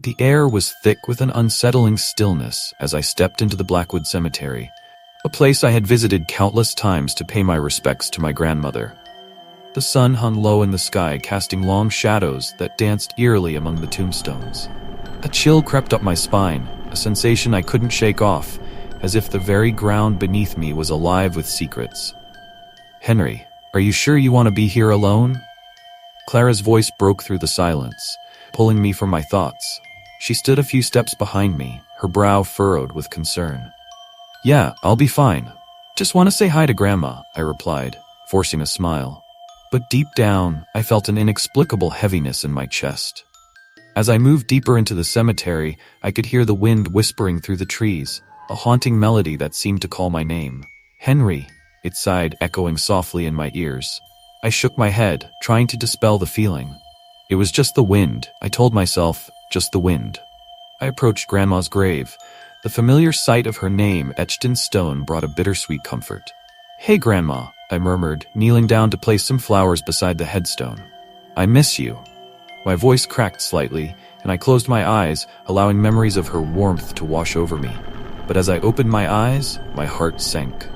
The air was thick with an unsettling stillness as I stepped into the Blackwood Cemetery, a place I had visited countless times to pay my respects to my grandmother. The sun hung low in the sky, casting long shadows that danced eerily among the tombstones. A chill crept up my spine, a sensation I couldn't shake off, as if the very ground beneath me was alive with secrets. "Henry, are you sure you want to be here alone?" Clara's voice broke through the silence, pulling me from my thoughts. She stood a few steps behind me, her brow furrowed with concern. "Yeah, I'll be fine. Just want to say hi to Grandma," I replied, forcing a smile. But deep down, I felt an inexplicable heaviness in my chest. As I moved deeper into the cemetery, I could hear the wind whispering through the trees, a haunting melody that seemed to call my name. "Henry," it sighed, echoing softly in my ears. I shook my head, trying to dispel the feeling. It was just the wind, I told myself, just the wind. I approached Grandma's grave. The familiar sight of her name etched in stone brought a bittersweet comfort. "Hey, Grandma," I murmured, kneeling down to place some flowers beside the headstone. "I miss you." My voice cracked slightly, and I closed my eyes, allowing memories of her warmth to wash over me. But as I opened my eyes, my heart sank.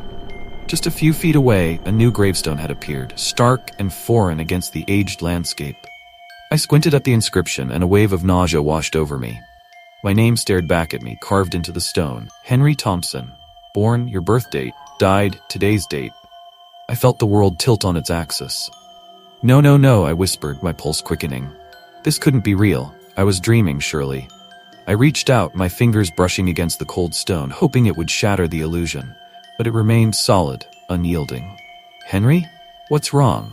Just a few feet away, a new gravestone had appeared, stark and foreign against the aged landscape. I squinted at the inscription, and a wave of nausea washed over me. My name stared back at me, carved into the stone. Henry Tombstone. Born, your birth date. Died, today's date. I felt the world tilt on its axis. No, no, no, I whispered, my pulse quickening. This couldn't be real. I was dreaming, surely. I reached out, my fingers brushing against the cold stone, hoping it would shatter the illusion. But it remained solid, unyielding. "Henry? What's wrong?"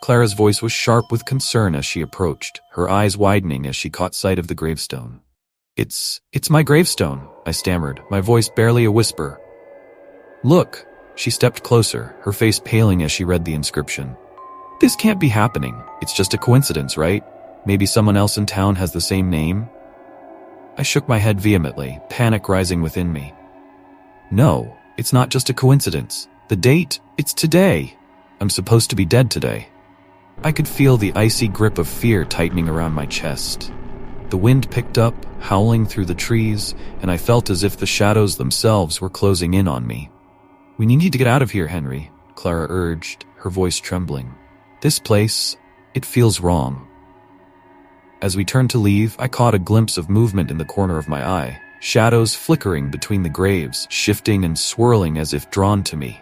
Clara's voice was sharp with concern as she approached, her eyes widening as she caught sight of the gravestone. It's my gravestone," I stammered, my voice barely a whisper. "Look." She stepped closer, her face paling as she read the inscription. "This can't be happening. It's just a coincidence, right? Maybe someone else in town has the same name?" I shook my head vehemently, panic rising within me. "No, it's not just a coincidence. The date, it's today. I'm supposed to be dead today." I could feel the icy grip of fear tightening around my chest. The wind picked up, howling through the trees, and I felt as if the shadows themselves were closing in on me. "We need to get out of here, Henry," Clara urged, her voice trembling. "This place, it feels wrong." As we turned to leave, I caught a glimpse of movement in the corner of my eye, shadows flickering between the graves, shifting and swirling as if drawn to me.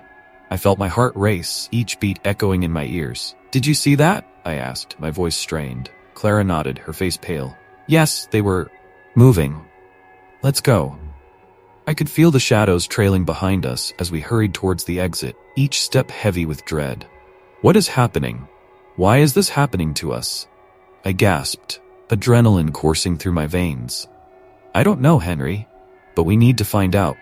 I felt my heart race, each beat echoing in my ears. "Did you see that?" I asked, my voice strained. Clara nodded, her face pale. "Yes, they were moving. Let's go." I could feel the shadows trailing behind us as we hurried towards the exit, each step heavy with dread. "What is happening? Why is this happening to us?" I gasped, adrenaline coursing through my veins. "I don't know, Henry, but we need to find out."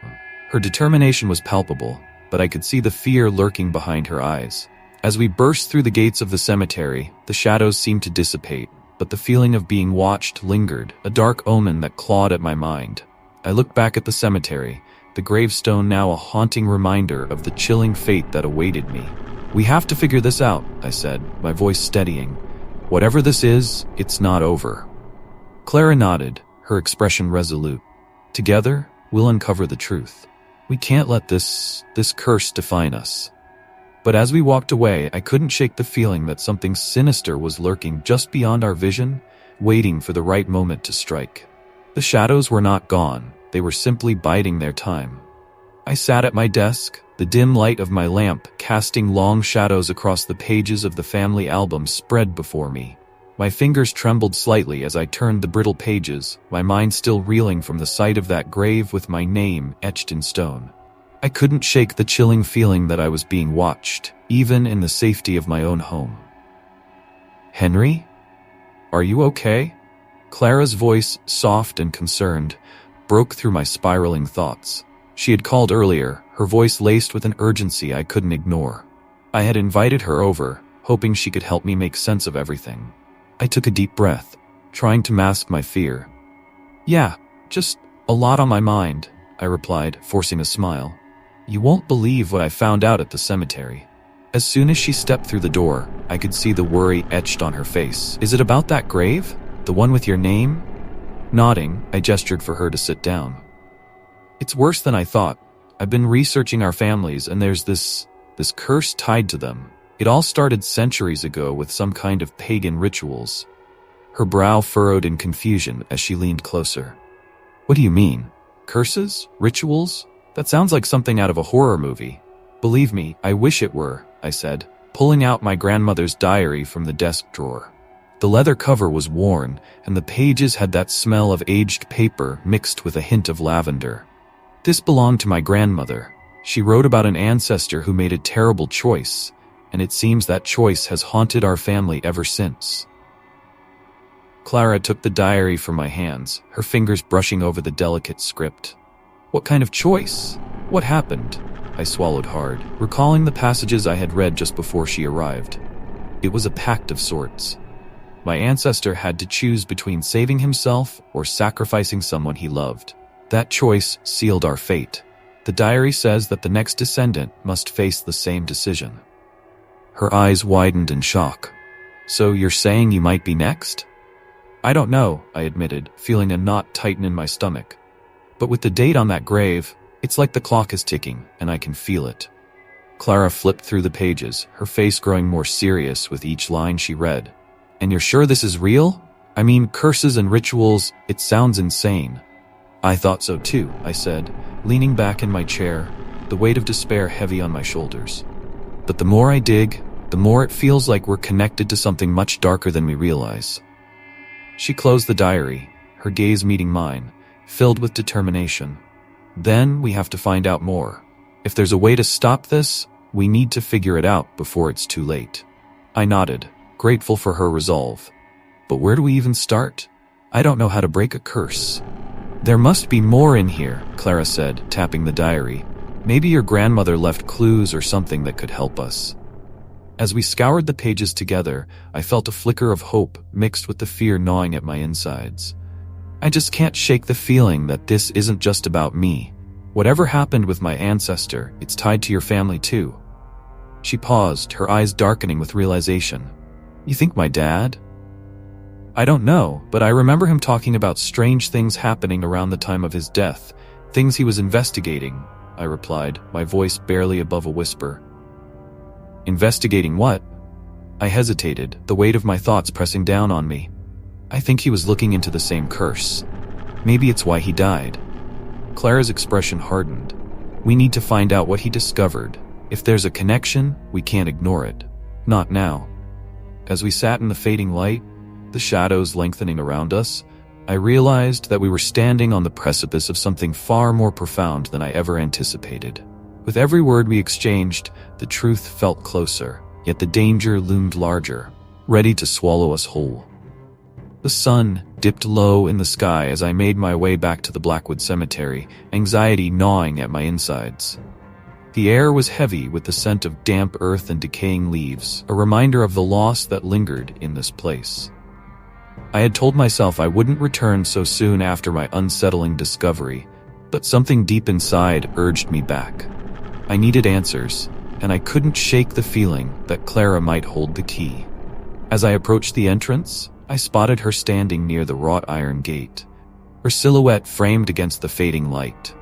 Her determination was palpable, but I could see the fear lurking behind her eyes. As we burst through the gates of the cemetery, the shadows seemed to dissipate, but the feeling of being watched lingered, a dark omen that clawed at my mind. I looked back at the cemetery, the gravestone now a haunting reminder of the chilling fate that awaited me. "We have to figure this out," I said, my voice steadying. "Whatever this is, it's not over." Clara nodded, her expression resolute. "Together, we'll uncover the truth. We can't let this curse define us." But as we walked away, I couldn't shake the feeling that something sinister was lurking just beyond our vision, waiting for the right moment to strike. The shadows were not gone, they were simply biding their time. I sat at my desk, the dim light of my lamp casting long shadows across the pages of the family album spread before me. My fingers trembled slightly as I turned the brittle pages, my mind still reeling from the sight of that grave with my name etched in stone. I couldn't shake the chilling feeling that I was being watched, even in the safety of my own home. "Henry? Are you okay?" Clara's voice, soft and concerned, broke through my spiraling thoughts. She had called earlier, her voice laced with an urgency I couldn't ignore. I had invited her over, hoping she could help me make sense of everything. I took a deep breath, trying to mask my fear. "Yeah, just a lot on my mind," I replied, forcing a smile. "You won't believe what I found out at the cemetery." As soon as she stepped through the door, I could see the worry etched on her face. "Is it about that grave? The one with your name?" Nodding, I gestured for her to sit down. It's worse than I thought. I've been researching our families, and there's this curse tied to them. It all started centuries ago with some kind of pagan rituals. Her brow furrowed in confusion as she leaned closer. What do you mean? Curses? Rituals? That sounds like something out of a horror movie. Believe me, I wish it were, I said, pulling out my grandmother's diary from the desk drawer. The leather cover was worn, and the pages had that smell of aged paper mixed with a hint of lavender. This belonged to my grandmother. She wrote about an ancestor who made a terrible choice, and it seems that choice has haunted our family ever since. Clara took the diary from my hands, her fingers brushing over the delicate script. What kind of choice? What happened? I swallowed hard, recalling the passages I had read just before she arrived. It was a pact of sorts. My ancestor had to choose between saving himself or sacrificing someone he loved. That choice sealed our fate. The diary says that the next descendant must face the same decision. Her eyes widened in shock. So you're saying you might be next? I don't know, I admitted, feeling a knot tighten in my stomach. But with the date on that grave, it's like the clock is ticking, and I can feel it. Clara flipped through the pages, her face growing more serious with each line she read. And you're sure this is real? I mean, curses and rituals, it sounds insane. I thought so too, I said, leaning back in my chair, the weight of despair heavy on my shoulders. But the more I dig, the more it feels like we're connected to something much darker than we realize. She closed the diary, her gaze meeting mine, filled with determination. Then we have to find out more. If there's a way to stop this, we need to figure it out before it's too late. I nodded, grateful for her resolve. But where do we even start? I don't know how to break a curse. There must be more in here, Clara said, tapping the diary. Maybe your grandmother left clues or something that could help us. As we scoured the pages together, I felt a flicker of hope mixed with the fear gnawing at my insides. I just can't shake the feeling that this isn't just about me. Whatever happened with my ancestor, it's tied to your family too. She paused, her eyes darkening with realization. You think my dad? I don't know, but I remember him talking about strange things happening around the time of his death, things he was investigating, I replied, my voice barely above a whisper. Investigating what? I hesitated, the weight of my thoughts pressing down on me. I think he was looking into the same curse. Maybe it's why he died. Clara's expression hardened. We need to find out what he discovered. If there's a connection, we can't ignore it. Not now. As we sat in the fading light, the shadows lengthening around us, I realized that we were standing on the precipice of something far more profound than I ever anticipated. With every word we exchanged, the truth felt closer, yet the danger loomed larger, ready to swallow us whole. The sun dipped low in the sky as I made my way back to the Blackwood Cemetery, anxiety gnawing at my insides. The air was heavy with the scent of damp earth and decaying leaves, a reminder of the loss that lingered in this place. I had told myself I wouldn't return so soon after my unsettling discovery, but something deep inside urged me back. I needed answers, and I couldn't shake the feeling that Clara might hold the key. As I approached the entrance, I spotted her standing near the wrought iron gate, her silhouette framed against the fading light.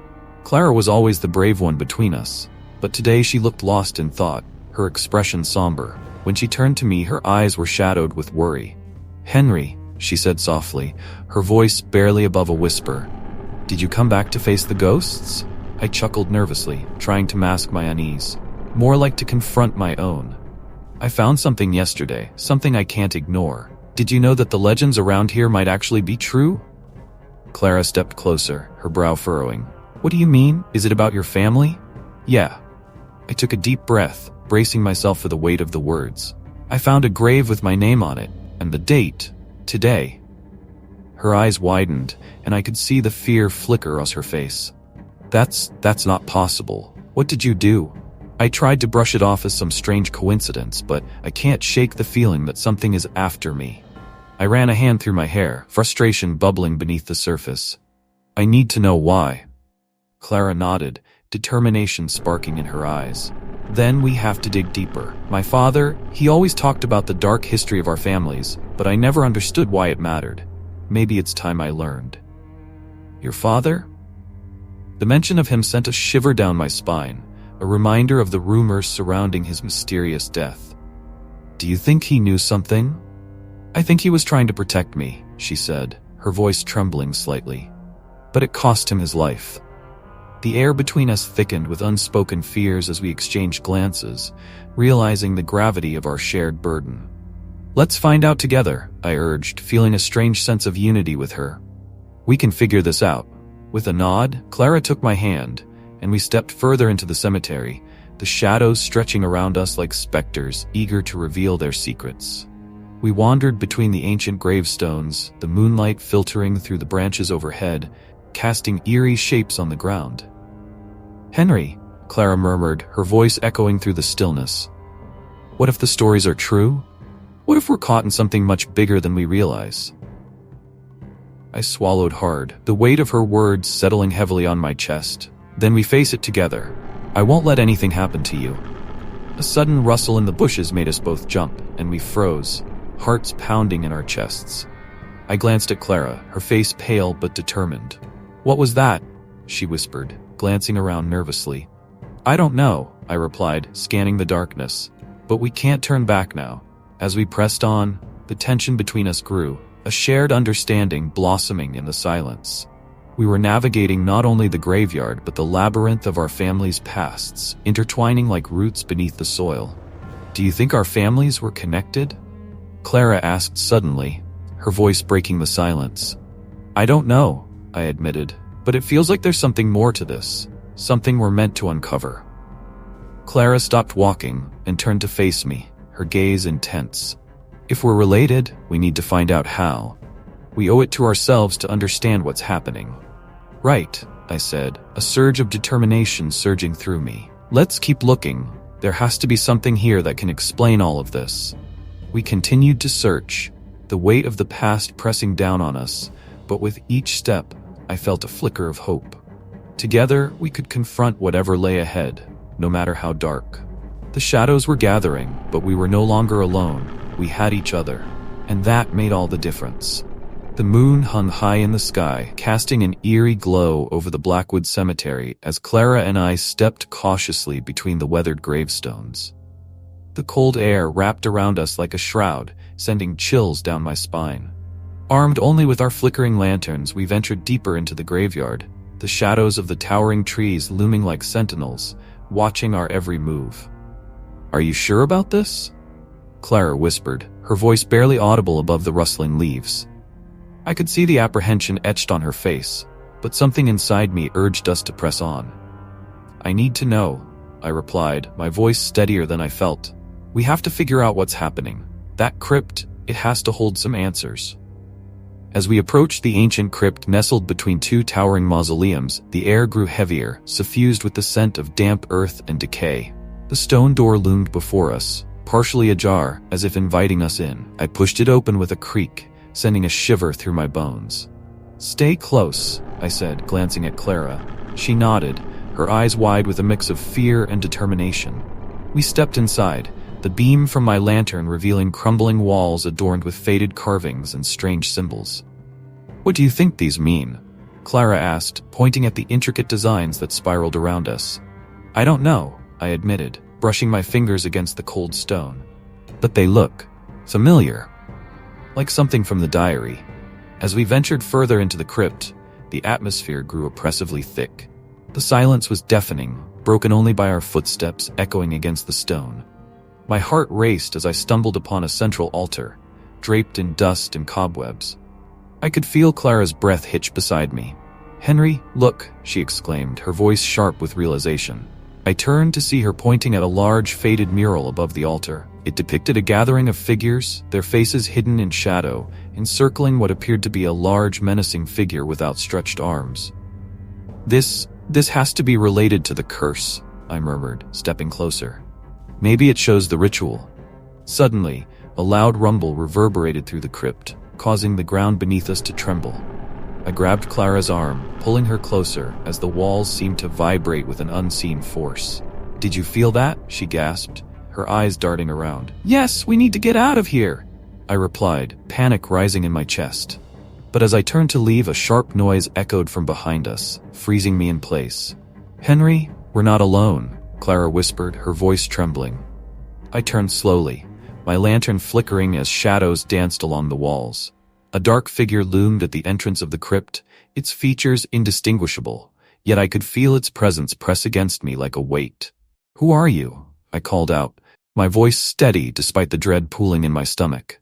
Clara was always the brave one between us, but today she looked lost in thought, her expression somber. When she turned to me, her eyes were shadowed with worry. "Henry," she said softly, her voice barely above a whisper. "Did you come back to face the ghosts?" I chuckled nervously, trying to mask my unease. More like to confront my own. "I found something yesterday, something I can't ignore. Did you know that the legends around here might actually be true?" Clara stepped closer, her brow furrowing. "What do you mean? Is it about your family?" "Yeah." I took a deep breath, bracing myself for the weight of the words. "I found a grave with my name on it, and the date, today." Her eyes widened, and I could see the fear flicker across her face. That's not possible. What did you do?" I tried to brush it off as some strange coincidence, but I can't shake the feeling that something is after me. I ran a hand through my hair, frustration bubbling beneath the surface. "I need to know why." Clara nodded, determination sparking in her eyes. "Then we have to dig deeper. My father, he always talked about the dark history of our families, but I never understood why it mattered. maybe it's time I learned. Your father? The mention of him sent a shiver down my spine, a reminder of the rumors surrounding his mysterious death. Do you think he knew something? I think he was trying to protect me, she said, her voice trembling slightly. But it cost him his life. The air between us thickened with unspoken fears as we exchanged glances, realizing the gravity of our shared burden. Let's find out together, I urged, feeling a strange sense of unity with her. We can figure this out. With a nod, Clara took my hand, and we stepped further into the cemetery, the shadows stretching around us like specters, eager to reveal their secrets. We wandered between the ancient gravestones, the moonlight filtering through the branches overhead, casting eerie shapes on the ground. Henry, Clara murmured, her voice echoing through the stillness. What if the stories are true? What if we're caught in something much bigger than we realize? I swallowed hard, the weight of her words settling heavily on my chest. Then we face it together. I won't let anything happen to you. A sudden rustle in the bushes made us both jump, and we froze, hearts pounding in our chests. I glanced at Clara, her face pale but determined. What was that? She whispered, glancing around nervously. I don't know, I replied, scanning the darkness. But we can't turn back now. As we pressed on, the tension between us grew, a shared understanding blossoming in the silence. We were navigating not only the graveyard but the labyrinth of our family's pasts, intertwining like roots beneath the soil. Do you think our families were connected? Clara asked suddenly, her voice breaking the silence. I don't know, I admitted, but it feels like there's something more to this, something we're meant to uncover. Clara stopped walking and turned to face me, her gaze intense. If we're related, we need to find out how. We owe it to ourselves to understand what's happening. Right, I said, a surge of determination surging through me. Let's keep looking. There has to be something here that can explain all of this. We continued to search, the weight of the past pressing down on us, but with each step, I felt a flicker of hope. Together, we could confront whatever lay ahead, no matter how dark. The shadows were gathering, but we were no longer alone. We had each other, and that made all the difference. The moon hung high in the sky, casting an eerie glow over the Blackwood Cemetery as Clara and I stepped cautiously between the weathered gravestones. The cold air wrapped around us like a shroud, sending chills down my spine. Armed only with our flickering lanterns, we ventured deeper into the graveyard, the shadows of the towering trees looming like sentinels, watching our every move. Are you sure about this? Clara whispered, her voice barely audible above the rustling leaves. I could see the apprehension etched on her face, but something inside me urged us to press on. I need to know, I replied, my voice steadier than I felt. We have to figure out what's happening. That crypt, it has to hold some answers. As we approached the ancient crypt nestled between two towering mausoleums, the air grew heavier, suffused with the scent of damp earth and decay. The stone door loomed before us, partially ajar, as if inviting us in. I pushed it open with a creak, sending a shiver through my bones. Stay close, I said, glancing at Clara. She nodded, her eyes wide with a mix of fear and determination. We stepped inside, the beam from my lantern revealing crumbling walls adorned with faded carvings and strange symbols. What do you think these mean? Clara asked, pointing at the intricate designs that spiraled around us. I don't know, I admitted, brushing my fingers against the cold stone. But they look familiar. Like something from the diary. As we ventured further into the crypt, the atmosphere grew oppressively thick. The silence was deafening, broken only by our footsteps echoing against the stone. My heart raced as I stumbled upon a central altar, draped in dust and cobwebs. I could feel Clara's breath hitch beside me. Henry, look, she exclaimed, her voice sharp with realization. I turned to see her pointing at a large, faded mural above the altar. It depicted a gathering of figures, their faces hidden in shadow, encircling what appeared to be a large, menacing figure with outstretched arms. This has to be related to the curse, I murmured, stepping closer. Maybe it shows the ritual. Suddenly, a loud rumble reverberated through the crypt, causing the ground beneath us to tremble. I grabbed Clara's arm, pulling her closer as the walls seemed to vibrate with an unseen force. Did you feel that? She gasped, her eyes darting around. Yes, we need to get out of here, I replied, panic rising in my chest. But as I turned to leave, a sharp noise echoed from behind us, freezing me in place. "Henry, we're not alone," Clara whispered, her voice trembling. I turned slowly, my lantern flickering as shadows danced along the walls. A dark figure loomed at the entrance of the crypt, its features indistinguishable, yet I could feel its presence press against me like a weight. "Who are you?" I called out, my voice steady despite the dread pooling in my stomach.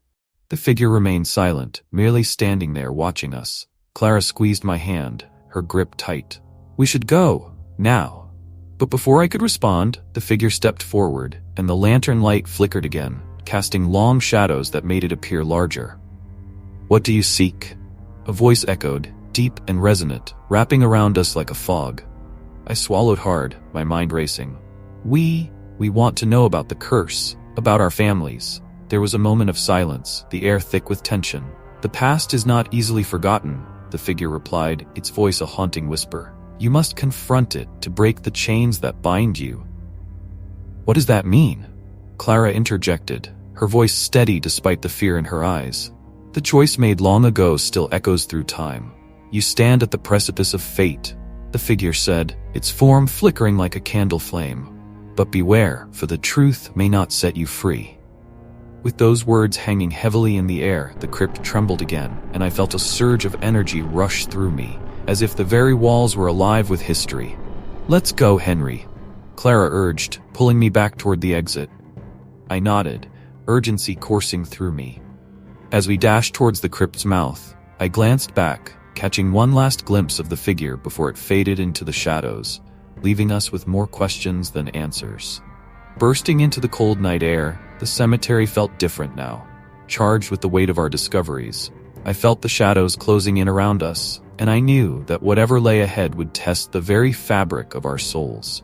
The figure remained silent, merely standing there watching us. Clara squeezed my hand, her grip tight. "We should go, now." But before I could respond, the figure stepped forward, and the lantern light flickered again, casting long shadows that made it appear larger. "What do you seek?" A voice echoed, deep and resonant, wrapping around us like a fog. I swallowed hard, my mind racing. We want to know about the curse, about our families." There was a moment of silence, the air thick with tension. "The past is not easily forgotten," the figure replied, its voice a haunting whisper. "You must confront it to break the chains that bind you." "What does that mean?" Clara interjected, her voice steady despite the fear in her eyes. "The choice made long ago still echoes through time. You stand at the precipice of fate," the figure said, its form flickering like a candle flame. "But beware, for the truth may not set you free." With those words hanging heavily in the air, the crypt trembled again, and I felt a surge of energy rush through me, as if the very walls were alive with history. "Let's go, Henry," Clara urged, pulling me back toward the exit. I nodded, urgency coursing through me. As we dashed towards the crypt's mouth, I glanced back, catching one last glimpse of the figure before it faded into the shadows, leaving us with more questions than answers. Bursting into the cold night air, the cemetery felt different now, charged with the weight of our discoveries. I felt the shadows closing in around us, and I knew that whatever lay ahead would test the very fabric of our souls.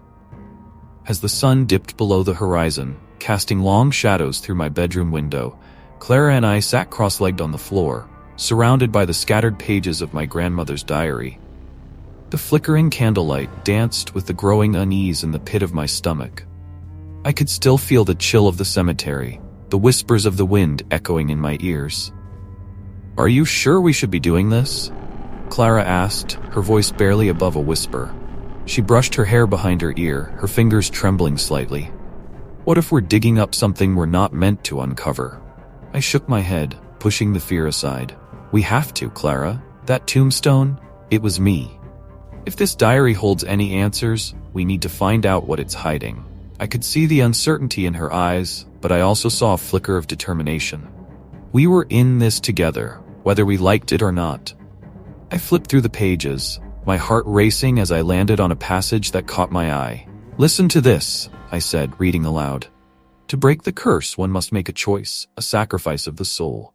As the sun dipped below the horizon, casting long shadows through my bedroom window, Clara and I sat cross-legged on the floor, surrounded by the scattered pages of my grandmother's diary. The flickering candlelight danced with the growing unease in the pit of my stomach. I could still feel the chill of the cemetery, the whispers of the wind echoing in my ears. "Are you sure we should be doing this?" Clara asked, her voice barely above a whisper. She brushed her hair behind her ear, her fingers trembling slightly. "What if we're digging up something we're not meant to uncover?" I shook my head, pushing the fear aside. "We have to, Clara. That tombstone, it was me. If this diary holds any answers, we need to find out what it's hiding." I could see the uncertainty in her eyes, but I also saw a flicker of determination. We were in this together, whether we liked it or not. I flipped through the pages, my heart racing as I landed on a passage that caught my eye. "Listen to this," I said, reading aloud. "To break the curse, one must make a choice, a sacrifice of the soul.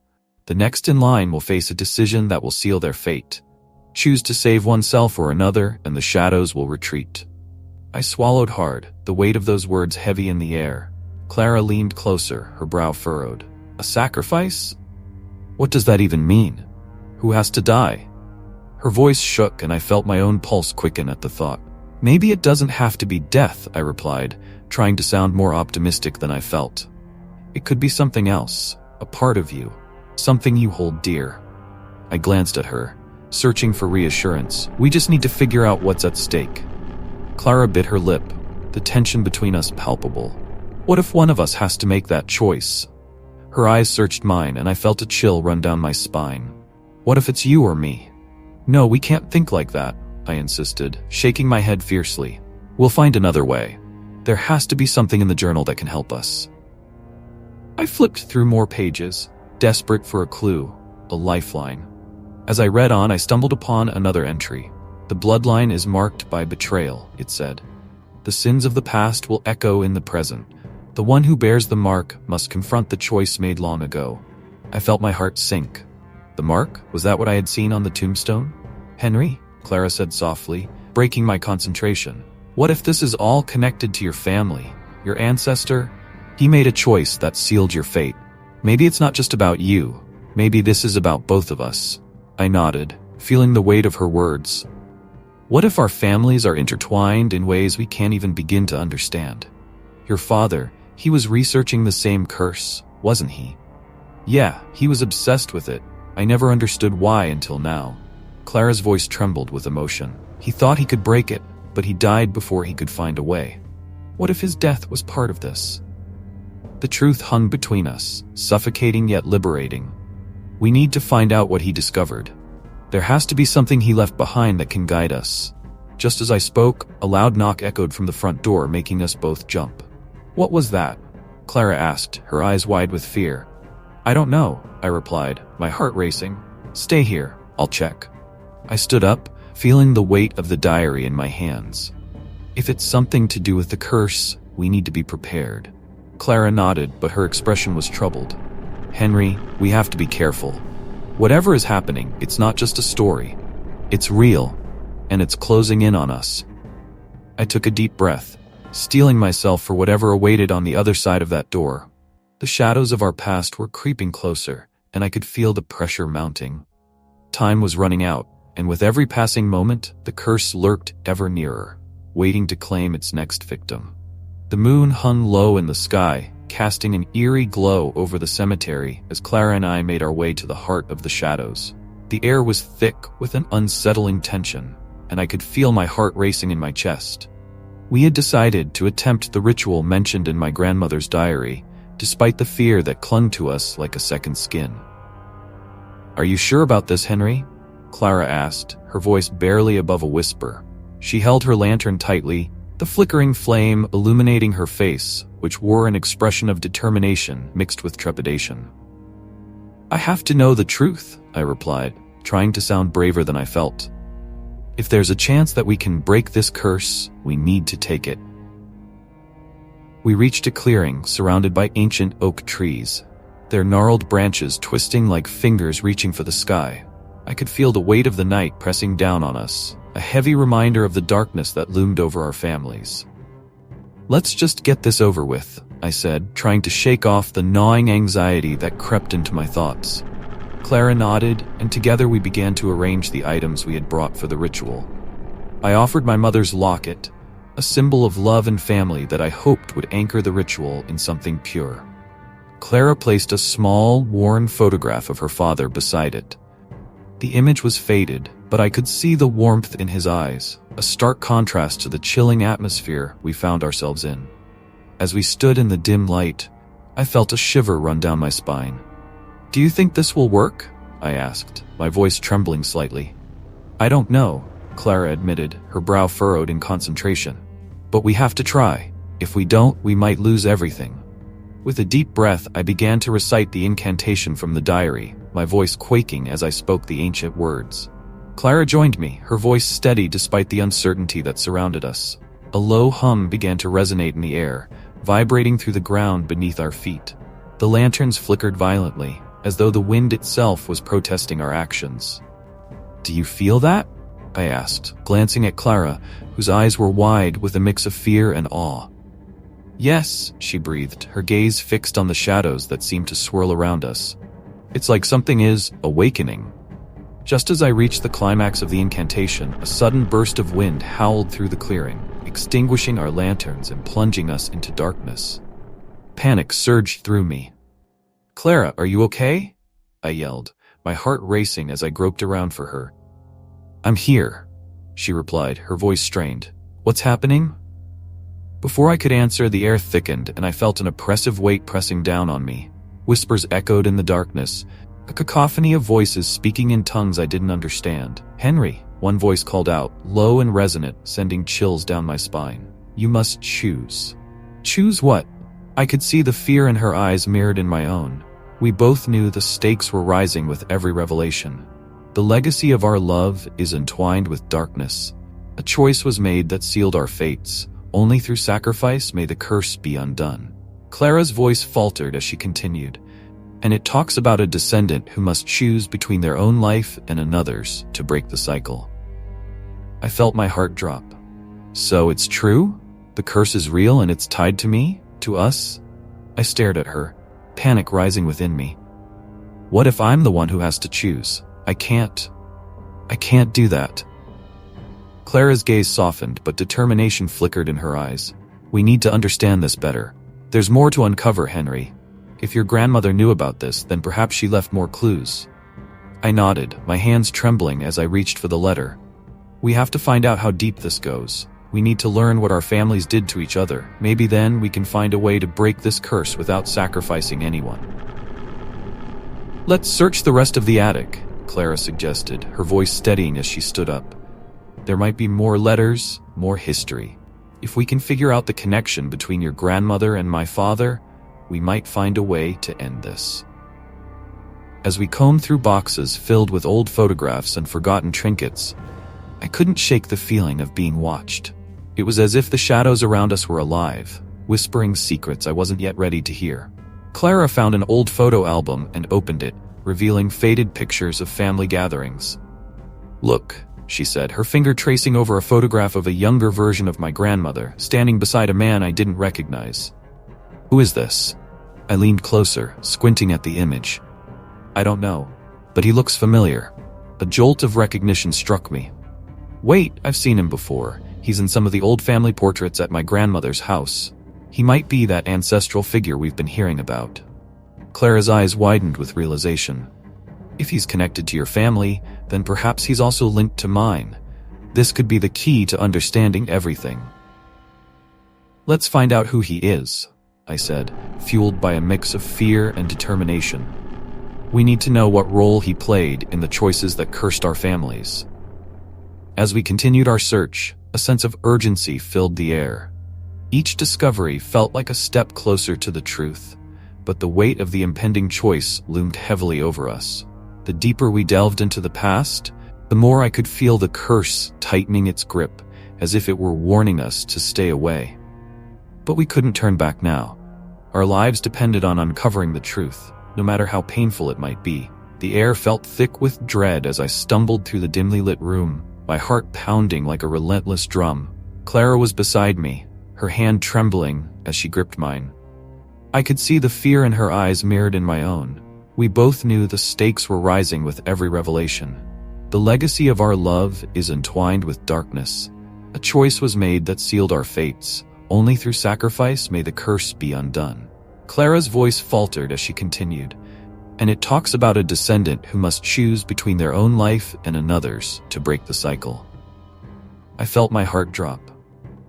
The next in line will face a decision that will seal their fate. Choose to save oneself or another, and the shadows will retreat." I swallowed hard, the weight of those words heavy in the air. Clara leaned closer, her brow furrowed. "A sacrifice? What does that even mean? Who has to die?" Her voice shook, and I felt my own pulse quicken at the thought. "Maybe it doesn't have to be death," I replied, trying to sound more optimistic than I felt. "It could be something else, a part of you, something you hold dear." I glanced at her, searching for reassurance. "We just need to figure out what's at stake." Clara bit her lip, the tension between us palpable. "What if one of us has to make that choice?" Her eyes searched mine, and I felt a chill run down my spine. "What if it's you or me?" "No, we can't think like that," I insisted, shaking my head fiercely. "We'll find another way. There has to be something in the journal that can help us." I flipped through more pages, desperate for a clue, a lifeline. As I read on, I stumbled upon another entry. "The bloodline is marked by betrayal," it said. "The sins of the past will echo in the present. The one who bears the mark must confront the choice made long ago." I felt my heart sink. The mark? Was that what I had seen on the tombstone? "Henry," Clara said softly, breaking my concentration. "What if this is all connected to your family, your ancestor? He made a choice that sealed your fate. Maybe it's not just about you. Maybe this is about both of us." I nodded, feeling the weight of her words. "What if our families are intertwined in ways we can't even begin to understand? Your father, he was researching the same curse, wasn't he?" "Yeah, he was obsessed with it," I never understood why until now. Clara's voice trembled with emotion. He thought he could break it, but he died before he could find a way. What if his death was part of this? The truth hung between us, suffocating yet liberating. We need to find out what he discovered. There has to be something he left behind that can guide us. Just as I spoke, a loud knock echoed from the front door, making us both jump. What was that? Clara asked, her eyes wide with fear. I don't know, I replied, my heart racing. Stay here, I'll check. I stood up, feeling the weight of the diary in my hands. If it's something to do with the curse, we need to be prepared. Clara nodded, but her expression was troubled. Henry, we have to be careful. Whatever is happening, it's not just a story. It's real, and it's closing in on us. I took a deep breath, steeling myself for whatever awaited on the other side of that door. The shadows of our past were creeping closer, and I could feel the pressure mounting. Time was running out, and with every passing moment, the curse lurked ever nearer, waiting to claim its next victim. The moon hung low in the sky, casting an eerie glow over the cemetery as Clara and I made our way to the heart of the shadows. The air was thick with an unsettling tension, and I could feel my heart racing in my chest. We had decided to attempt the ritual mentioned in my grandmother's diary, despite the fear that clung to us like a second skin. Are you sure about this, Henry? Clara asked, her voice barely above a whisper. She held her lantern tightly, the flickering flame illuminating her face, which wore an expression of determination mixed with trepidation. I have to know the truth, I replied, trying to sound braver than I felt. If there's a chance that we can break this curse, we need to take it. We reached a clearing surrounded by ancient oak trees, their gnarled branches twisting like fingers reaching for the sky. I could feel the weight of the night pressing down on us, a heavy reminder of the darkness that loomed over our families. Let's just get this over with, I said, trying to shake off the gnawing anxiety that crept into my thoughts. Clara nodded, and together we began to arrange the items we had brought for the ritual. I offered my mother's locket, a symbol of love and family that I hoped would anchor the ritual in something pure. Clara placed a small, worn photograph of her father beside it. The image was faded, but I could see the warmth in his eyes, a stark contrast to the chilling atmosphere we found ourselves in. As we stood in the dim light, I felt a shiver run down my spine. Do you think this will work? I asked, my voice trembling slightly. I don't know, Clara admitted, her brow furrowed in concentration. But we have to try. If we don't, we might lose everything. With a deep breath, I began to recite the incantation from the diary, my voice quaking as I spoke the ancient words. Clara joined me, her voice steady despite the uncertainty that surrounded us. A low hum began to resonate in the air, vibrating through the ground beneath our feet. The lanterns flickered violently, as though the wind itself was protesting our actions. Do you feel that? I asked, glancing at Clara, whose eyes were wide with a mix of fear and awe. Yes, she breathed, her gaze fixed on the shadows that seemed to swirl around us. It's like something is awakening. Just as I reached the climax of the incantation, a sudden burst of wind howled through the clearing, extinguishing our lanterns and plunging us into darkness. Panic surged through me. Clara, are you okay? I yelled, my heart racing as I groped around for her. I'm here, she replied, her voice strained. What's happening? Before I could answer, the air thickened and I felt an oppressive weight pressing down on me. Whispers echoed in the darkness, a cacophony of voices speaking in tongues I didn't understand. Henry, one voice called out, low and resonant, sending chills down my spine. You must choose. Choose what? I could see the fear in her eyes mirrored in my own. We both knew the stakes were rising with every revelation. The legacy of our love is entwined with darkness. A choice was made that sealed our fates. Only through sacrifice may the curse be undone. Clara's voice faltered as she continued, and it talks about a descendant who must choose between their own life and another's to break the cycle. I felt my heart drop. So it's true? The curse is real and it's tied to me? To us? I stared at her, panic rising within me. What if I'm the one who has to choose? I can't do that. Clara's gaze softened, but determination flickered in her eyes. We need to understand this better. There's more to uncover, Henry. If your grandmother knew about this, then perhaps she left more clues. I nodded, my hands trembling as I reached for the letter. We have to find out how deep this goes. We need to learn what our families did to each other. Maybe then we can find a way to break this curse without sacrificing anyone. Let's search the rest of the attic, Clara suggested, her voice steadying as she stood up. There might be more letters, more history. If we can figure out the connection between your grandmother and my father, we might find a way to end this. As we combed through boxes filled with old photographs and forgotten trinkets, I couldn't shake the feeling of being watched. It was as if the shadows around us were alive, whispering secrets I wasn't yet ready to hear. Clara found an old photo album and opened it, revealing faded pictures of family gatherings. Look, she said, her finger tracing over a photograph of a younger version of my grandmother, standing beside a man I didn't recognize. Who is this? I leaned closer, squinting at the image. I don't know, but he looks familiar. A jolt of recognition struck me. Wait, I've seen him before. He's in some of the old family portraits at my grandmother's house. He might be that ancestral figure we've been hearing about. Clara's eyes widened with realization. If he's connected to your family, then perhaps he's also linked to mine. This could be the key to understanding everything. Let's find out who he is, I said, fueled by a mix of fear and determination. We need to know what role he played in the choices that cursed our families. As we continued our search, a sense of urgency filled the air. Each discovery felt like a step closer to the truth, but the weight of the impending choice loomed heavily over us. The deeper we delved into the past, the more I could feel the curse tightening its grip, as if it were warning us to stay away. But we couldn't turn back now. Our lives depended on uncovering the truth, no matter how painful it might be. The air felt thick with dread as I stumbled through the dimly lit room, my heart pounding like a relentless drum. Clara was beside me, her hand trembling as she gripped mine. I could see the fear in her eyes mirrored in my own. We both knew the stakes were rising with every revelation. The legacy of our love is entwined with darkness. A choice was made that sealed our fates. Only through sacrifice may the curse be undone. Clara's voice faltered as she continued, and it talks about a descendant who must choose between their own life and another's to break the cycle. I felt my heart drop.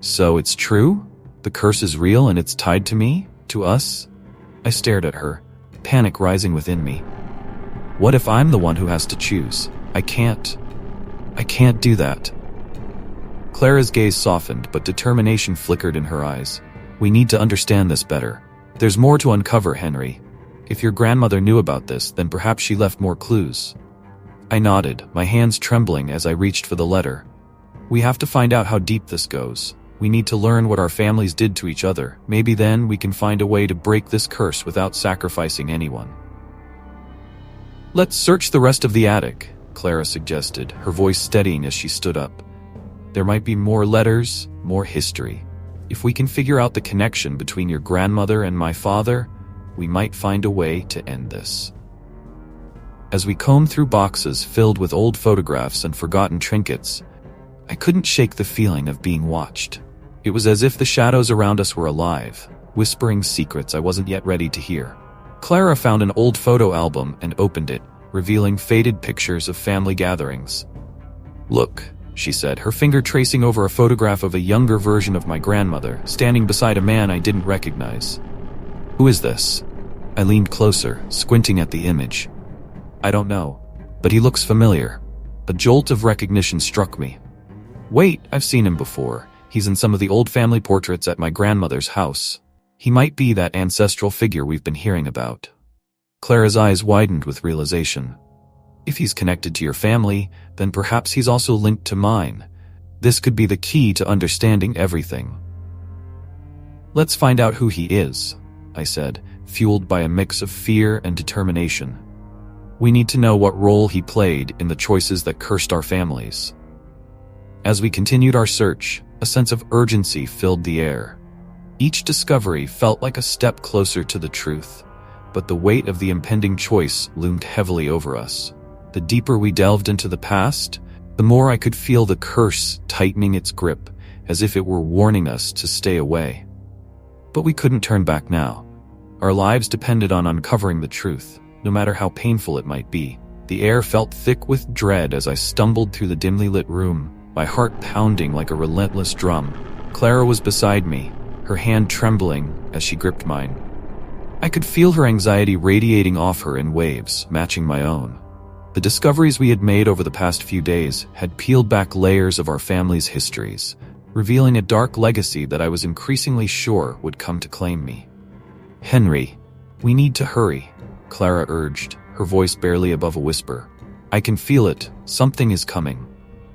So it's true? The curse is real and it's tied to me? To us? I stared at her, panic rising within me. What if I'm the one who has to choose? I can't do that. Clara's gaze softened, but determination flickered in her eyes. We need to understand this better. There's more to uncover, Henry. If your grandmother knew about this, then perhaps she left more clues. I nodded, my hands trembling as I reached for the letter. We have to find out how deep this goes. We need to learn what our families did to each other. Maybe then we can find a way to break this curse without sacrificing anyone. Let's search the rest of the attic, Clara suggested, her voice steadying as she stood up. There might be more letters, more history. If we can figure out the connection between your grandmother and my father, we might find a way to end this. As we combed through boxes filled with old photographs and forgotten trinkets, I couldn't shake the feeling of being watched. It was as if the shadows around us were alive, whispering secrets I wasn't yet ready to hear. Clara found an old photo album and opened it, revealing faded pictures of family gatherings. Look, she said, her finger tracing over a photograph of a younger version of my grandmother, standing beside a man I didn't recognize. Who is this? I leaned closer, squinting at the image. I don't know, but he looks familiar. A jolt of recognition struck me. Wait, I've seen him before. He's in some of the old family portraits at my grandmother's house. He might be that ancestral figure we've been hearing about. Clara's eyes widened with realization. If he's connected to your family, then perhaps he's also linked to mine. This could be the key to understanding everything. Let's find out who he is, I said, fueled by a mix of fear and determination. We need to know what role he played in the choices that cursed our families. As we continued our search, a sense of urgency filled the air. Each discovery felt like a step closer to the truth, but the weight of the impending choice loomed heavily over us. The deeper we delved into the past, the more I could feel the curse tightening its grip, as if it were warning us to stay away. But we couldn't turn back now. Our lives depended on uncovering the truth, no matter how painful it might be. The air felt thick with dread as I stumbled through the dimly lit room, my heart pounding like a relentless drum. Clara was beside me, her hand trembling as she gripped mine. I could feel her anxiety radiating off her in waves, matching my own. The discoveries we had made over the past few days had peeled back layers of our family's histories, revealing a dark legacy that I was increasingly sure would come to claim me. "Henry, we need to hurry," Clara urged, her voice barely above a whisper. "I can feel it. Something is coming."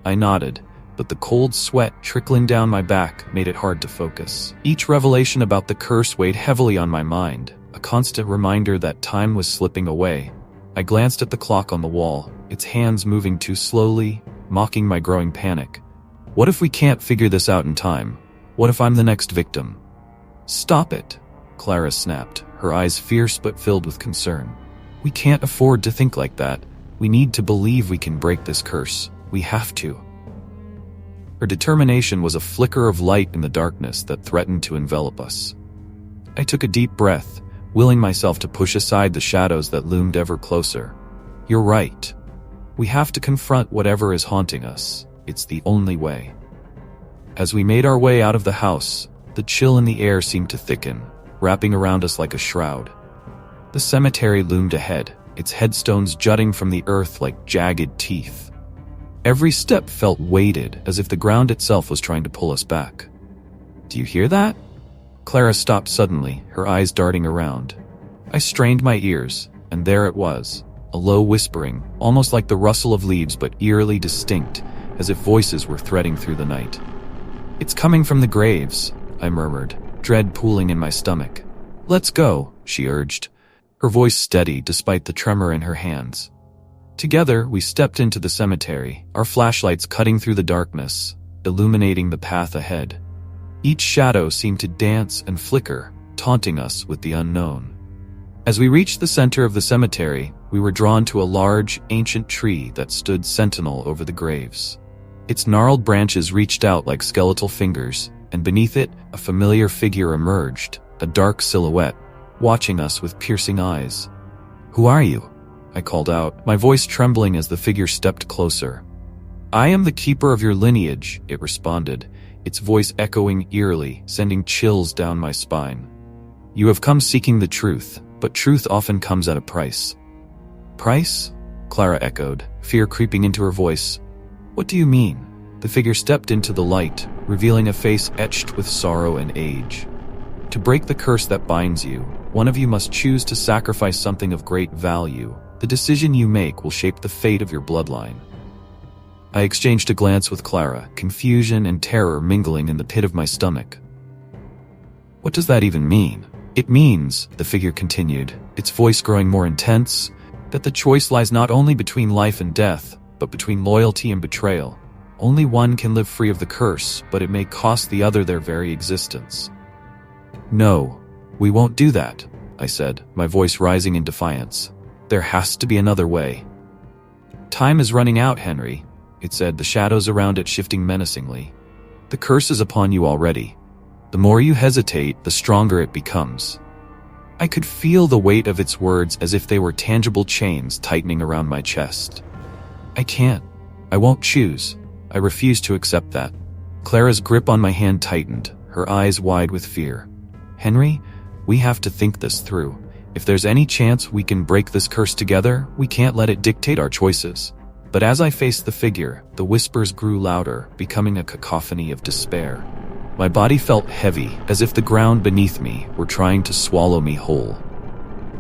I nodded, but the cold sweat trickling down my back made it hard to focus. Each revelation about the curse weighed heavily on my mind, a constant reminder that time was slipping away. I glanced at the clock on the wall, its hands moving too slowly, mocking my growing panic. What if we can't figure this out in time? What if I'm the next victim? "Stop it," Clara snapped, her eyes fierce but filled with concern. "We can't afford to think like that. We need to believe we can break this curse. We have to." Her determination was a flicker of light in the darkness that threatened to envelop us. I took a deep breath, willing myself to push aside the shadows that loomed ever closer. "You're right. We have to confront whatever is haunting us. It's the only way." As we made our way out of the house, the chill in the air seemed to thicken, wrapping around us like a shroud. The cemetery loomed ahead, its headstones jutting from the earth like jagged teeth. Every step felt weighted, as if the ground itself was trying to pull us back. "Do you hear that?" Clara stopped suddenly, her eyes darting around. I strained my ears, and there it was, a low whispering, almost like the rustle of leaves but eerily distinct, as if voices were threading through the night. "It's coming from the graves," I murmured, dread pooling in my stomach. "Let's go," she urged, her voice steady despite the tremor in her hands. Together, we stepped into the cemetery, our flashlights cutting through the darkness, illuminating the path ahead. Each shadow seemed to dance and flicker, taunting us with the unknown. As we reached the center of the cemetery, we were drawn to a large, ancient tree that stood sentinel over the graves. Its gnarled branches reached out like skeletal fingers, and beneath it, a familiar figure emerged, a dark silhouette, watching us with piercing eyes. "Who are you?" I called out, my voice trembling as the figure stepped closer. "I am the keeper of your lineage," it responded, its voice echoing eerily, sending chills down my spine. "You have come seeking the truth, but truth often comes at a price." "Price?" Clara echoed, fear creeping into her voice. "What do you mean?" The figure stepped into the light, revealing a face etched with sorrow and age. "To break the curse that binds you, one of you must choose to sacrifice something of great value. The decision you make will shape the fate of your bloodline." I exchanged a glance with Clara, confusion and terror mingling in the pit of my stomach. "What does that even mean?" "It means," the figure continued, its voice growing more intense, "that the choice lies not only between life and death, but between loyalty and betrayal. Only one can live free of the curse, but it may cost the other their very existence." "No, we won't do that," I said, my voice rising in defiance. "There has to be another way." "Time is running out, Henry," it said, the shadows around it shifting menacingly. "The curse is upon you already. The more you hesitate, the stronger it becomes." I could feel the weight of its words as if they were tangible chains tightening around my chest. "I can't. I won't choose. I refuse to accept that." Clara's grip on my hand tightened, her eyes wide with fear. "Henry, we have to think this through. If there's any chance we can break this curse together, we can't let it dictate our choices." But as I faced the figure, the whispers grew louder, becoming a cacophony of despair. My body felt heavy, as if the ground beneath me were trying to swallow me whole.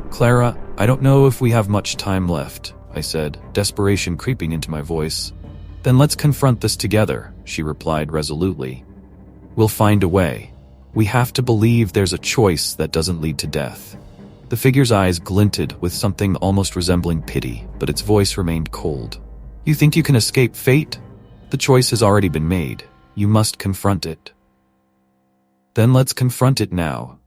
"Clara, I don't know if we have much time left," I said, desperation creeping into my voice. "Then let's confront this together," she replied resolutely. "We'll find a way. We have to believe there's a choice that doesn't lead to death." The figure's eyes glinted with something almost resembling pity, but its voice remained cold. "You think you can escape fate? The choice has already been made. You must confront it." "Then let's confront it now,"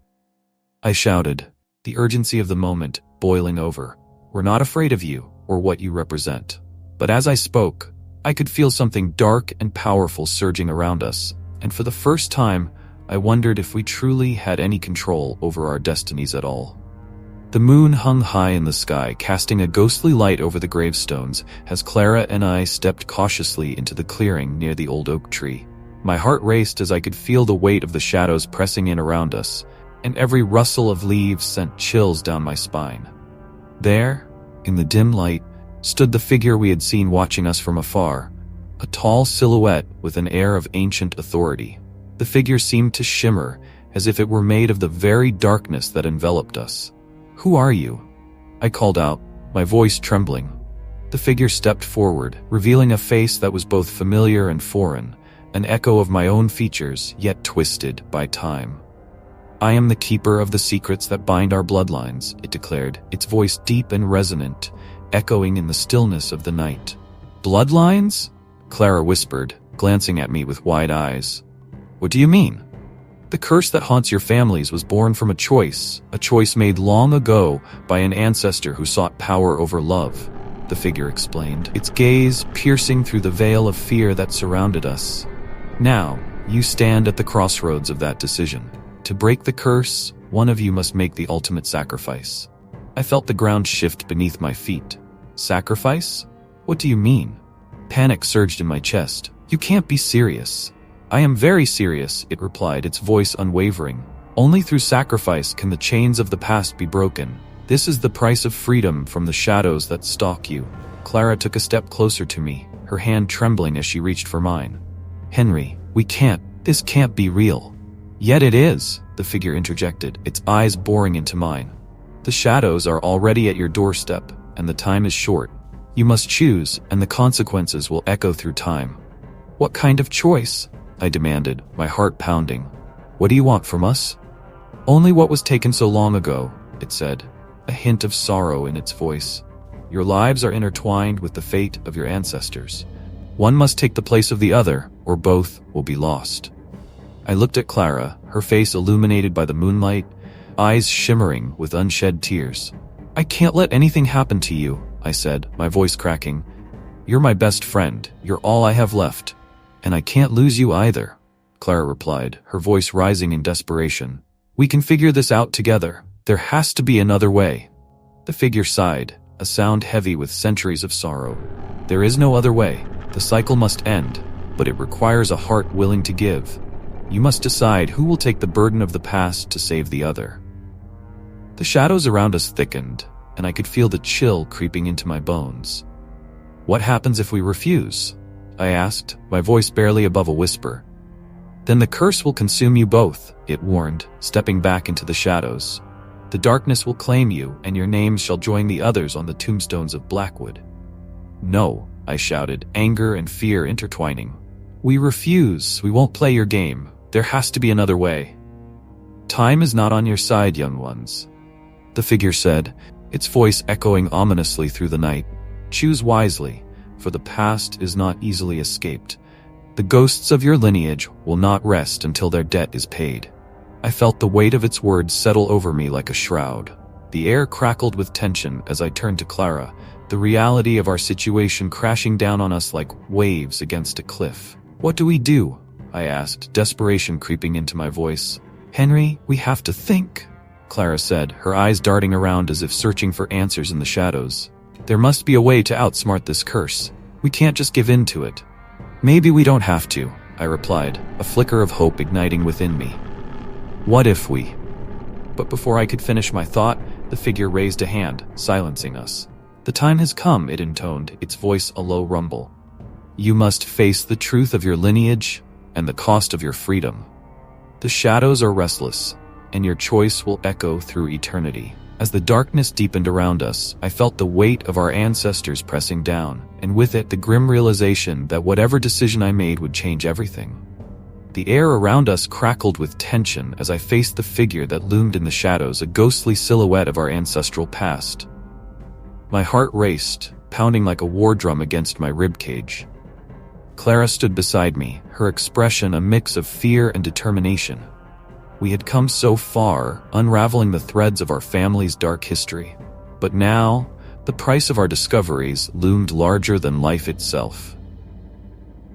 I shouted, the urgency of the moment boiling over. "We're not afraid of you or what you represent." But as I spoke, I could feel something dark and powerful surging around us, and for the first time, I wondered if we truly had any control over our destinies at all. The moon hung high in the sky, casting a ghostly light over the gravestones as Clara and I stepped cautiously into the clearing near the old oak tree. My heart raced as I could feel the weight of the shadows pressing in around us, and every rustle of leaves sent chills down my spine. There, in the dim light, stood the figure we had seen watching us from afar, a tall silhouette with an air of ancient authority. The figure seemed to shimmer, as if it were made of the very darkness that enveloped us. "Who are you?" I called out, my voice trembling. The figure stepped forward, revealing a face that was both familiar and foreign, an echo of my own features, yet twisted by time. "I am the keeper of the secrets that bind our bloodlines," it declared, its voice deep and resonant, echoing in the stillness of the night. "Bloodlines?" Clara whispered, glancing at me with wide eyes. "What do you mean?" "The curse that haunts your families was born from a choice made long ago by an ancestor who sought power over love," the figure explained, its gaze piercing through the veil of fear that surrounded us. "Now, you stand at the crossroads of that decision. To break the curse, one of you must make the ultimate sacrifice." I felt the ground shift beneath my feet. "Sacrifice? What do you mean?" Panic surged in my chest. "You can't be serious." "I am very serious," it replied, its voice unwavering. "Only through sacrifice can the chains of the past be broken. This is the price of freedom from the shadows that stalk you." Clara took a step closer to me, her hand trembling as she reached for mine. "Henry, this can't be real." "Yet it is," the figure interjected, its eyes boring into mine. "The shadows are already at your doorstep, and the time is short. You must choose, and the consequences will echo through time." "What kind of choice?" I demanded, my heart pounding. "What do you want from us?" "Only what was taken so long ago," it said, a hint of sorrow in its voice. "Your lives are intertwined with the fate of your ancestors. One must take the place of the other, or both will be lost." I looked at Clara, her face illuminated by the moonlight, eyes shimmering with unshed tears. "I can't let anything happen to you," I said, my voice cracking. "You're my best friend, you're all I have left. And I can't lose you either," Clara replied, her voice rising in desperation. "We can figure this out together. There has to be another way." The figure sighed, a sound heavy with centuries of sorrow. "There is no other way. The cycle must end, but it requires a heart willing to give. You must decide who will take the burden of the past to save the other." The shadows around us thickened, and I could feel the chill creeping into my bones. "What happens if we refuse?" I asked, my voice barely above a whisper. "Then the curse will consume you both," it warned, stepping back into the shadows. "The darkness will claim you, and your names shall join the others on the tombstones of Blackwood." "No," I shouted, anger and fear intertwining. "We refuse. We won't play your game. There has to be another way." "Time is not on your side, young ones," the figure said, its voice echoing ominously through the night. "Choose wisely, for the past is not easily escaped. The ghosts of your lineage will not rest until their debt is paid." I felt the weight of its words settle over me like a shroud. The air crackled with tension as I turned to Clara, the reality of our situation crashing down on us like waves against a cliff. "What do we do?" I asked, desperation creeping into my voice. "Henry, we have to think," Clara said, her eyes darting around as if searching for answers in the shadows. "There must be a way to outsmart this curse. We can't just give in to it." "Maybe we don't have to," I replied, a flicker of hope igniting within me. "What if we?" But before I could finish my thought, the figure raised a hand, silencing us. "The time has come," it intoned, its voice a low rumble. "You must face the truth of your lineage and the cost of your freedom. The shadows are restless, and your choice will echo through eternity." As the darkness deepened around us, I felt the weight of our ancestors pressing down, and with it the grim realization that whatever decision I made would change everything. The air around us crackled with tension as I faced the figure that loomed in the shadows, a ghostly silhouette of our ancestral past. My heart raced, pounding like a war drum against my ribcage. Clara stood beside me, her expression a mix of fear and determination. We had come so far, unraveling the threads of our family's dark history. But now, the price of our discoveries loomed larger than life itself.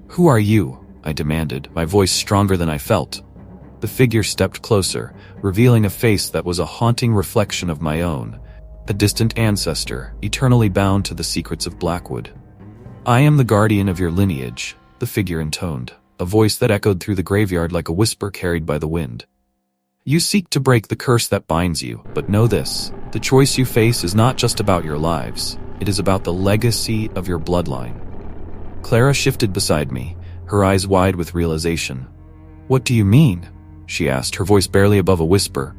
"Who are you?" I demanded, my voice stronger than I felt. The figure stepped closer, revealing a face that was a haunting reflection of my own, a distant ancestor, eternally bound to the secrets of Blackwood. I am the guardian of your lineage, the figure intoned, a voice that echoed through the graveyard like a whisper carried by the wind. You seek to break the curse that binds you, but know this, the choice you face is not just about your lives, it is about the legacy of your bloodline. Clara shifted beside me, her eyes wide with realization. What do you mean? She asked, her voice barely above a whisper.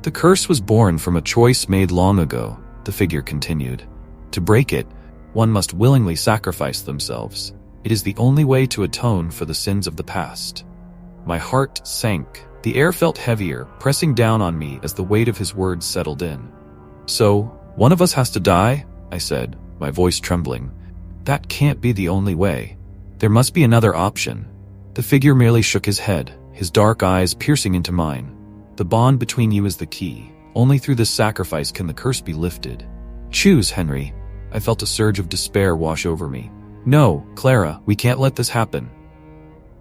The curse was born from a choice made long ago, the figure continued. To break it, one must willingly sacrifice themselves. It is the only way to atone for the sins of the past. My heart sank. The air felt heavier, pressing down on me as the weight of his words settled in. So, one of us has to die? I said, my voice trembling. That can't be the only way. There must be another option. The figure merely shook his head, his dark eyes piercing into mine. The bond between you is the key. Only through this sacrifice can the curse be lifted. Choose, Henry. I felt a surge of despair wash over me. No, Clara, we can't let this happen.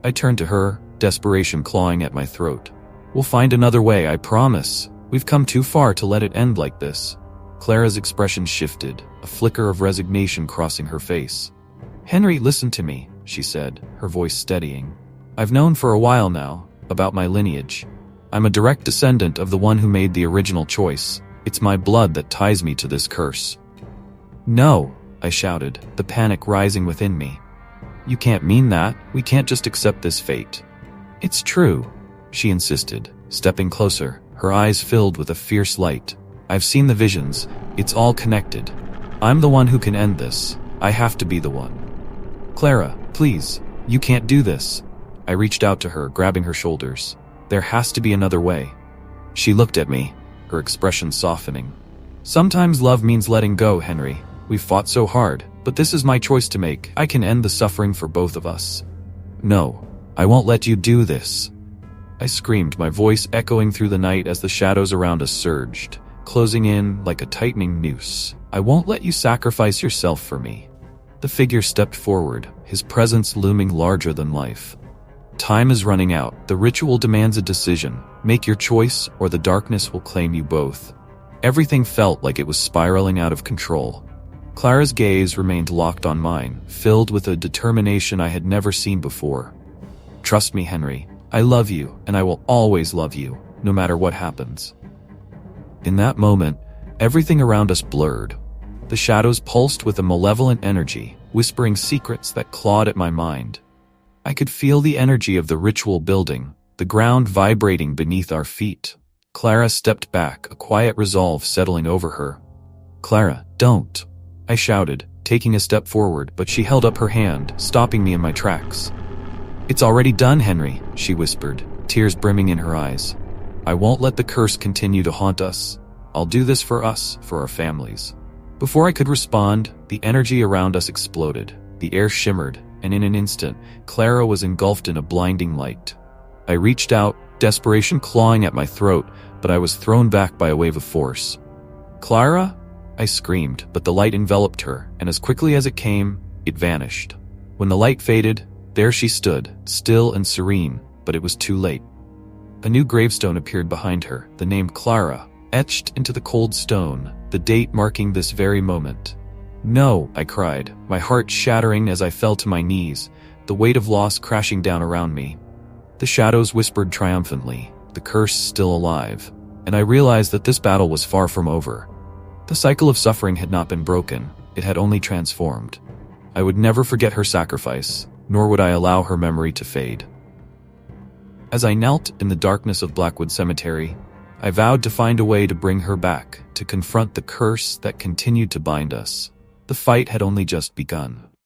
I turned to her, desperation clawing at my throat. We'll find another way, I promise. We've come too far to let it end like this. Clara's expression shifted, a flicker of resignation crossing her face. Henry, listen to me, she said, her voice steadying. I've known for a while now, about my lineage. I'm a direct descendant of the one who made the original choice. It's my blood that ties me to this curse. No, I shouted, the panic rising within me. You can't mean that. We can't just accept this fate. It's true, she insisted, stepping closer, her eyes filled with a fierce light. I've seen the visions. It's all connected. I'm the one who can end this. I have to be the one. Clara, please, you can't do this. I reached out to her, grabbing her shoulders. There has to be another way. She looked at me, her expression softening. Sometimes love means letting go, Henry. We've fought so hard, but this is my choice to make. I can end the suffering for both of us. No, I won't let you do this. I screamed, my voice echoing through the night as the shadows around us surged, closing in like a tightening noose. I won't let you sacrifice yourself for me. The figure stepped forward, his presence looming larger than life. Time is running out. The ritual demands a decision. Make your choice, or the darkness will claim you both. Everything felt like it was spiraling out of control. Clara's gaze remained locked on mine, filled with a determination I had never seen before. Trust me, Henry. I love you, and I will always love you, no matter what happens. In that moment, everything around us blurred. The shadows pulsed with a malevolent energy, whispering secrets that clawed at my mind. I could feel the energy of the ritual building, the ground vibrating beneath our feet. Clara stepped back, a quiet resolve settling over her. Clara, don't, I shouted, taking a step forward, but she held up her hand, stopping me in my tracks. It's already done, Henry, she whispered, tears brimming in her eyes. I won't let the curse continue to haunt us. I'll do this for us, for our families. Before I could respond, the energy around us exploded. The air shimmered, and in an instant, Clara was engulfed in a blinding light. I reached out, desperation clawing at my throat, but I was thrown back by a wave of force. Clara? I screamed, but the light enveloped her, and as quickly as it came, it vanished. When the light faded, there she stood, still and serene, but it was too late. A new gravestone appeared behind her, the name Clara, etched into the cold stone, the date marking this very moment. No, I cried, my heart shattering as I fell to my knees, the weight of loss crashing down around me. The shadows whispered triumphantly, the curse still alive, and I realized that this battle was far from over. The cycle of suffering had not been broken, it had only transformed. I would never forget her sacrifice, nor would I allow her memory to fade. As I knelt in the darkness of Blackwood Cemetery, I vowed to find a way to bring her back, to confront the curse that continued to bind us. The fight had only just begun.